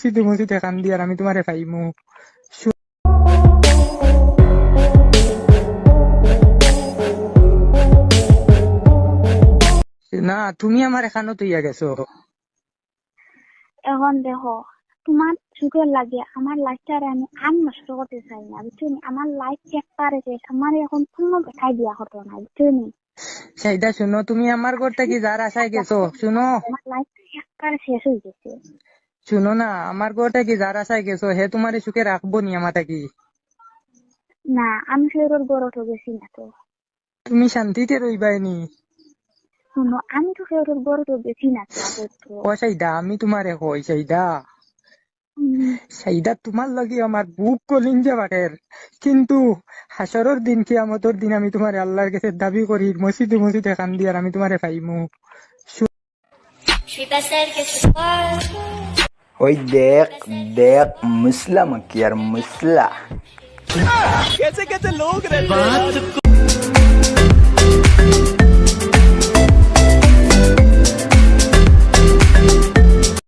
মসজিদে মসজিদে কান দিয়ার আমি তোমারে পাইমু। না, তুমি আমার এখানো তুইয়া গেছো। এখন দেখো, তোমার সুখের লাগে আমার লাইফটা আমি আর নষ্ট করতে চাই না, বুঝছো নি? আমার লাইফ একবারে শেষ, আমার এখন পূর্ণ দেখাই দিয়া হতো না, বুঝছো নি? সেইটা শুনো, তুমি আমার ঘর থেকে যার আশায় গেছো, শুনো আমার লাইফটা একবারে শেষ হয়ে গেছে। শুনো না, আমার ঘর থেকে যার আশায় গেছো হে তোমার সুখে রাখবো নি আমার কি? না, আমি ফেরোর বড় তো গেছি না তো। তুমি শান্তিতে রইবাইনি। শোনো, আমি তো ফেরোর বড় তো গেছি না তো আগে তো। ও সেইদা আমি তোমারে কই, সেইদা সেইদা তোমার লাগি আমার বুক কলিঞ্জা বাটের। কিন্তু হাসরের দিন কিয়ামতের দিন আমি তোমার আল্লাহর কাছে দাবি করি মসজিদে মসজিদে কান দিয়ার আমি তোমারে পাইমু। ওই দেখ দেখ মুসলা মকিয়ার মুসলা। कैसे कैसे लोग रहते हैं।